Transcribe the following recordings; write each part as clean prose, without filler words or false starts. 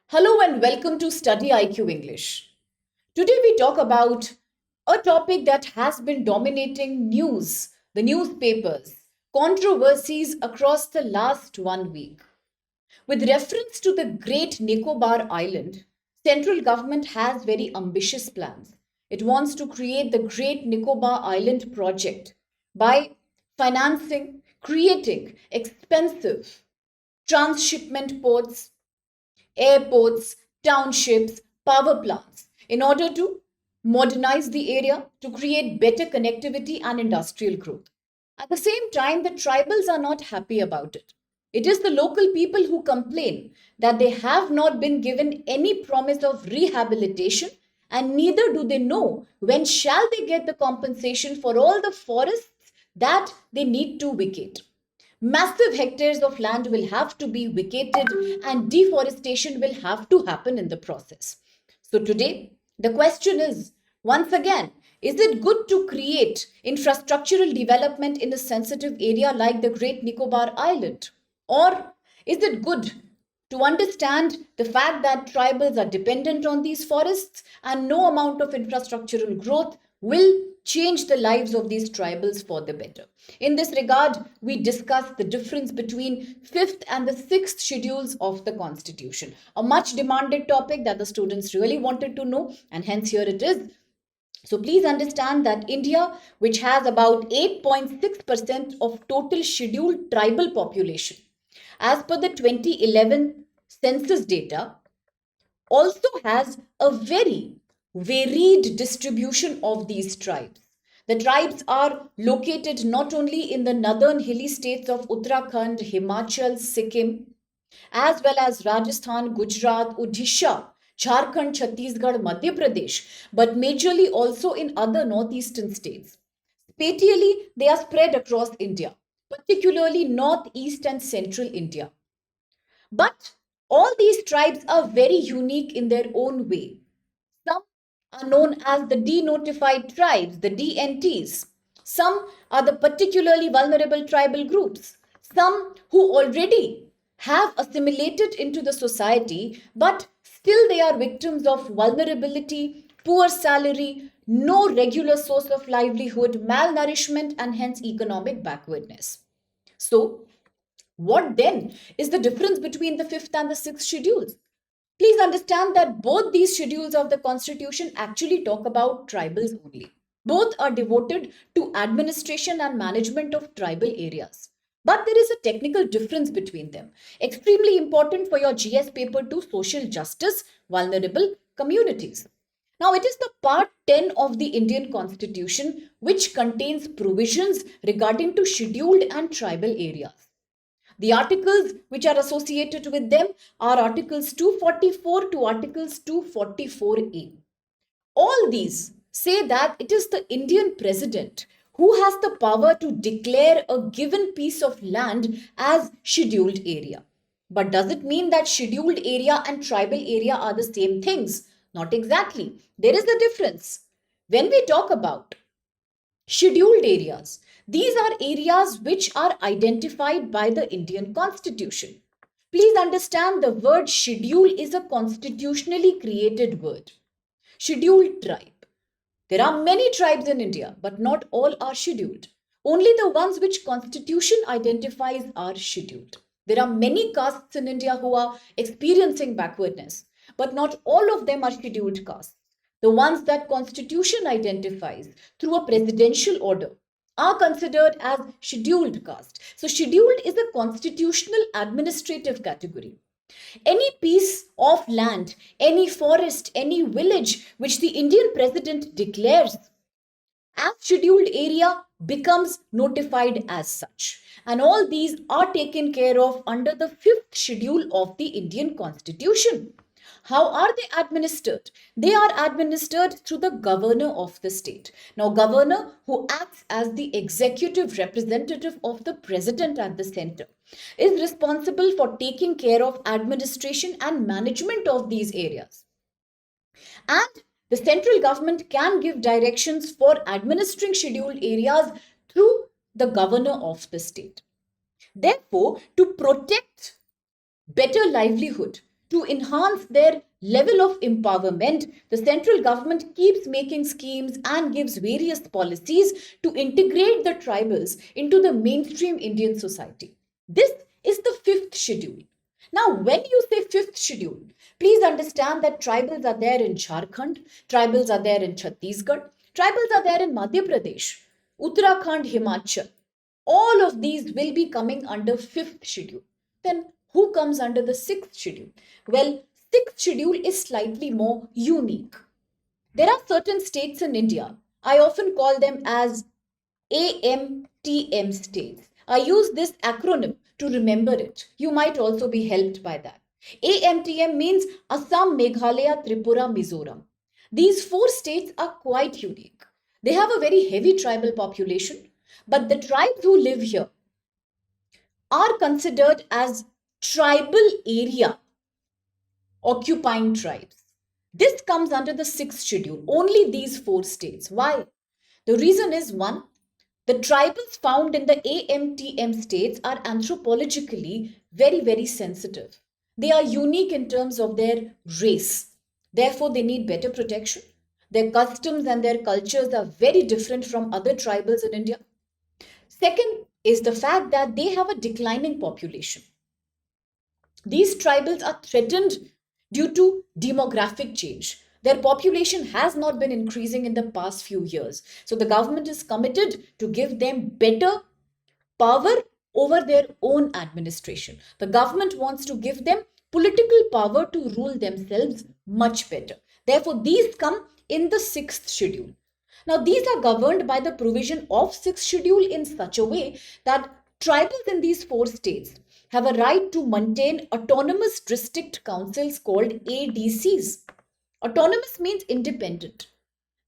Hello and welcome to StudyIQ English. Today we talk about a topic that has been dominating news, the newspapers, controversies across the last 1 week. With reference to the Great Nicobar Island, central government has very ambitious plans. It wants to create the Great Nicobar Island project by creating expensive transshipment ports, airports, townships, power plants in order to modernize the area to create better connectivity and industrial growth. At the same time, the tribals are not happy about it. It is the local people who complain that they have not been given any promise of rehabilitation and neither do they know when shall they get the compensation for all the forests that they need to vacate. Massive hectares of land will have to be vacated and deforestation will have to happen in the process. So, today, the question is once again, is it good to create infrastructural development in a sensitive area like the Great Nicobar Island? Or is it good to understand the fact that tribals are dependent on these forests and no amount of infrastructural growth will change the lives of these tribals for the better? In this regard, we discuss the difference between 5th and the 6th schedules of the Constitution, a much demanded topic that the students really wanted to know, and hence here it is. So please understand that India, which has about 8.6% of total scheduled tribal population, as per the 2011 census data, also has a very varied distribution of these tribes. The tribes are located not only in the northern hilly states of Uttarakhand, Himachal, Sikkim, as well as Rajasthan, Gujarat, Odisha, Jharkhand, Chhattisgarh, Madhya Pradesh, but majorly also in other northeastern states. Spatially, they are spread across India, particularly northeast and central India. But all these tribes are very unique in their own way. Some are known as the denotified tribes, the DNTs. Some are the particularly vulnerable tribal groups. Some who already have assimilated into the society, but still they are victims of vulnerability, poor salary, no regular source of livelihood, malnourishment, and hence economic backwardness. So, what then is the difference between the 5th and the 6th schedules? Please understand that both these schedules of the Constitution actually talk about tribals only. Both are devoted to administration and management of tribal areas. But there is a technical difference between them, extremely important for your GS paper 2 social justice, vulnerable communities. Now, it is the part 10 of the Indian Constitution which contains provisions regarding to scheduled and tribal areas. The articles which are associated with them are Articles 244 to Articles 244A. All these say that it is the Indian President who has the power to declare a given piece of land as scheduled area. But does it mean that scheduled area and tribal area are the same things? Not exactly. There is a difference. When we talk about scheduled areas, these are areas which are identified by the Indian Constitution. Please understand the word schedule is a constitutionally created word. Scheduled tribe. There are many tribes in India, but not all are scheduled. Only the ones which Constitution identifies are scheduled. There are many castes in India who are experiencing backwardness, but not all of them are scheduled castes. The ones that Constitution identifies through a presidential order are considered as scheduled caste. So scheduled is a constitutional administrative category. Any piece of land, any forest, any village which the Indian president declares as scheduled area becomes notified as such. And all these are taken care of under the 5th schedule of the Indian Constitution. How are they administered? They are administered through the governor of the state. Now, governor who acts as the executive representative of the president at the center is responsible for taking care of administration and management of these areas. And the central government can give directions for administering scheduled areas through the governor of the state. Therefore, to protect better livelihood, To enhance their level of empowerment, the central government keeps making schemes and gives various policies to integrate the tribals into the mainstream Indian society. This is the fifth schedule. Now, when you say fifth schedule, please understand that tribals are there in Jharkhand, tribals are there in Chhattisgarh, tribals are there in Madhya Pradesh, Uttarakhand, Himachal. All of these will be coming under fifth schedule. Then who comes under the sixth schedule? Well, sixth schedule is slightly more unique. There are certain states in India. I often call them as AMTM states. I use this acronym to remember it. You might also be helped by that. AMTM means Assam, Meghalaya, Tripura, Mizoram. These four states are quite unique. They have a very heavy tribal population, but the tribes who live here are considered as tribal area occupying tribes. This comes under the sixth schedule, only these four states. Why? The reason is one, the tribals found in the AMTM states are anthropologically very, very sensitive. They are unique in terms of their race. Therefore, they need better protection. Their customs and their cultures are very different from other tribals in India. Second is the fact that they have a declining population. These tribals are threatened due to demographic change. Their population has not been increasing in the past few years. So the government is committed to give them better power over their own administration. The government wants to give them political power to rule themselves much better. Therefore, these come in the sixth schedule. Now, these are governed by the provision of sixth schedule in such a way that tribals in these four states have a right to maintain autonomous district councils called ADCs. Autonomous means independent.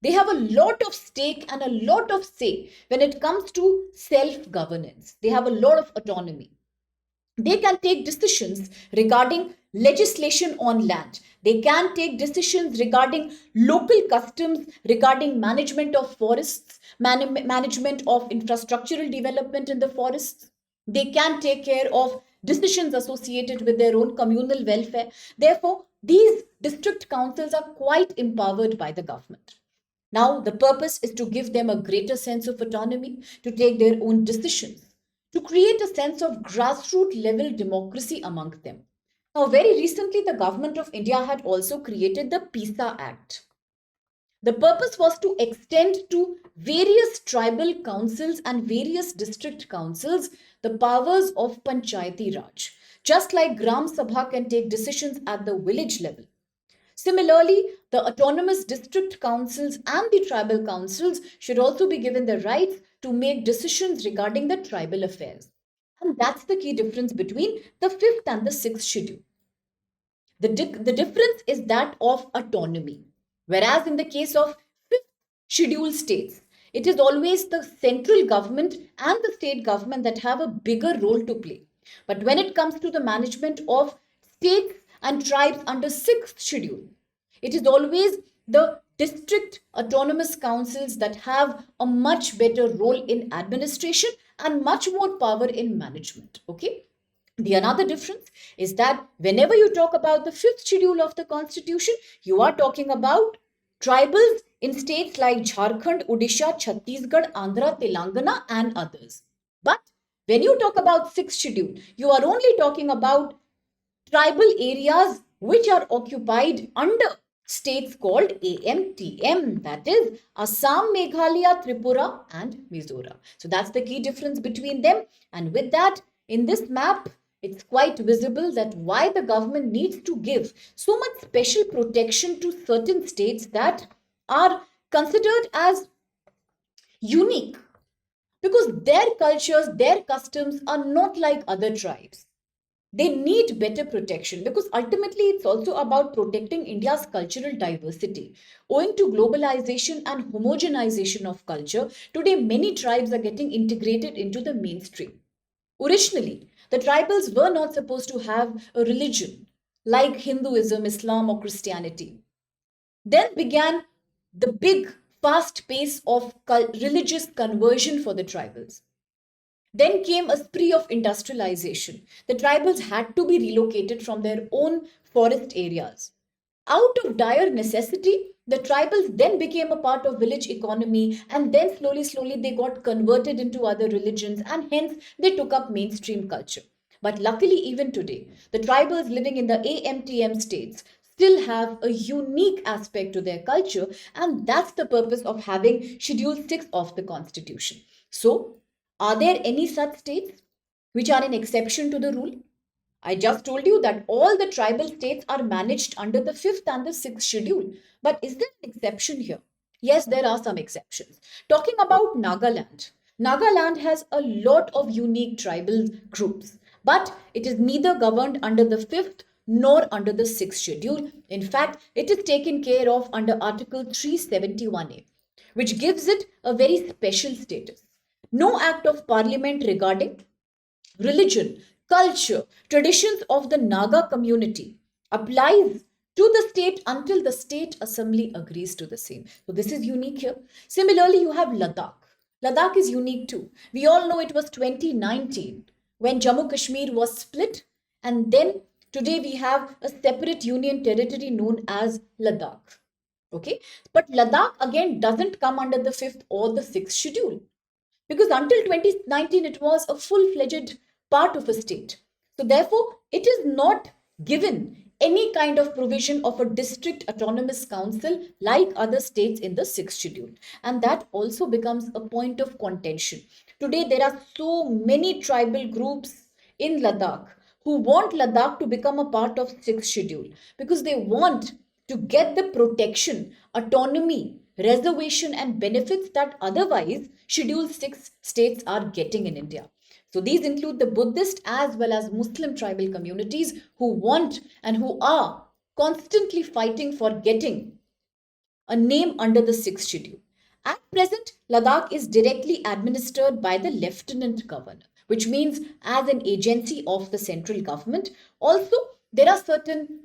They have a lot of stake and a lot of say when it comes to self governance. They have a lot of autonomy. They can take decisions regarding legislation on land. They can take decisions regarding local customs, regarding management of forests, management of infrastructural development in the forests. They can take care of decisions associated with their own communal welfare. Therefore, these district councils are quite empowered by the government. Now, the purpose is to give them a greater sense of autonomy, to take their own decisions, to create a sense of grassroots level democracy among them. Now, very recently, the government of India had also created the PISA Act. The purpose was to extend to various tribal councils and various district councils the powers of Panchayati Raj. Just like Gram Sabha can take decisions at the village level, similarly, the autonomous district councils and the tribal councils should also be given the rights to make decisions regarding the tribal affairs. And that's the key difference between the fifth and the sixth schedule. The difference is that of autonomy. Whereas in the case of fifth schedule states, it is always the central government and the state government that have a bigger role to play. But when it comes to the management of states and tribes under sixth schedule, it is always the district autonomous councils that have a much better role in administration and much more power in management. Okay. The another difference is that whenever you talk about the fifth schedule of the constitution, you are talking about tribals in states like Jharkhand, Odisha, Chhattisgarh, Andhra, Telangana, and others. But when you talk about sixth schedule, you are only talking about tribal areas which are occupied under states called AMTM, that is Assam, Meghalaya, Tripura, and Mizoram. So that's the key difference between them. And with that, in this map, it's quite visible that why the government needs to give so much special protection to certain states that are considered as unique, because their cultures, their customs are not like other tribes. They need better protection because ultimately it's also about protecting India's cultural diversity. Owing to globalization and homogenization of culture, today many tribes are getting integrated into the mainstream. Originally, the tribals were not supposed to have a religion like Hinduism, Islam, or Christianity. Then began the big, fast pace of religious conversion for the tribals. Then came a spree of industrialization. The tribals had to be relocated from their own forest areas. Out of dire necessity, the tribals then became a part of village economy, and then slowly they got converted into other religions, and hence they took up mainstream culture. But luckily, even today, the tribals living in the AMTM states still have a unique aspect to their culture, and that's the purpose of having Schedule 6 of the Constitution. So, are there any such states which are an exception to the rule? I just told you that all the tribal states are managed under the 5th and the 6th schedule. But is there an exception here? Yes, there are some exceptions. Talking about Nagaland, Nagaland has a lot of unique tribal groups, but it is neither governed under the 5th nor under the 6th schedule. In fact, it is taken care of under Article 371A, which gives it a very special status. No act of parliament regarding religion, culture, traditions of the Naga community applies to the state until the state assembly agrees to the same. So this is unique here. Similarly, you have Ladakh. Ladakh is unique too. We all know it was 2019 when Jammu Kashmir was split, and then today we have a separate union territory known as Ladakh. Okay, but Ladakh again doesn't come under the 5th or the 6th schedule, because until 2019 it was a full-fledged part of a state. So therefore it is not given any kind of provision of a district autonomous council like other states in the 6th schedule, and that also becomes a point of contention. Today there are so many tribal groups in Ladakh who want Ladakh to become a part of 6th schedule because they want to get the protection, autonomy, reservation and benefits that otherwise Schedule 6 states are getting in India. So these include the Buddhist as well as Muslim tribal communities who want and who are constantly fighting for getting a name under the 6th schedule. At present, Ladakh is directly administered by the Lieutenant Governor, which means as an agency of the central government. Also, there are certain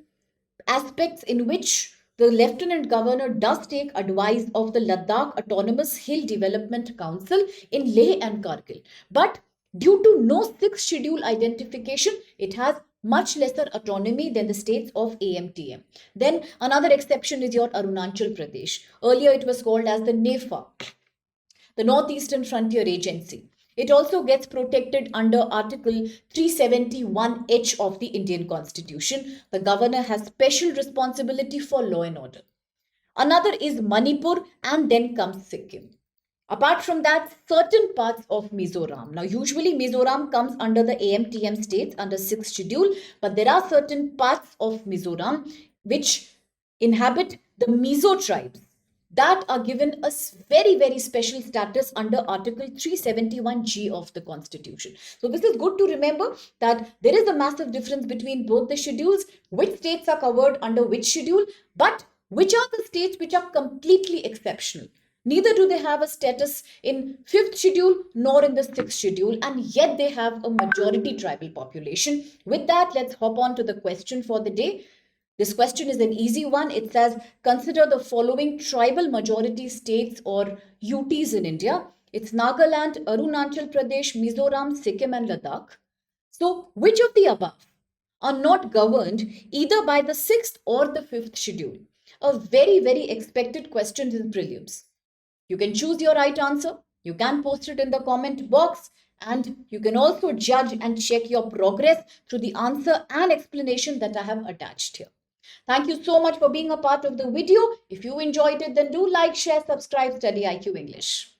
aspects in which the Lieutenant Governor does take advice of the Ladakh Autonomous Hill Development Council in Leh and Kargil. But due to no 6th schedule identification, it has much lesser autonomy than the states of AMTM. Then another exception is your Arunachal Pradesh. Earlier it was called as the NEFA, the Northeastern Frontier Agency. It also gets protected under Article 371H of the Indian Constitution. The governor has special responsibility for law and order. Another is Manipur, and then comes Sikkim. Apart from that, certain parts of Mizoram. Now, usually Mizoram comes under the AMTM states under 6th schedule, but there are certain parts of Mizoram which inhabit the Mizo tribes that are given a very special status under Article 371G of the Constitution. So this is good to remember that there is a massive difference between both the schedules, which states are covered under which schedule, but which are the states which are completely exceptional. Neither do they have a status in 5th schedule nor in the 6th schedule, and yet they have a majority tribal population. With that, let's hop on to the question for the day. This question is an easy one. It says, consider the following tribal majority states or UTs in India. It's Nagaland, Arunachal Pradesh, Mizoram, Sikkim and Ladakh. So which of the above are not governed either by the 6th or the 5th schedule? A very expected question in prelims. You can choose your right answer. You can post it in the comment box, and you can also judge and check your progress through the answer and explanation that I have attached here. Thank you so much for being a part of the video. If you enjoyed it, then do like, share, subscribe, Study IQ English.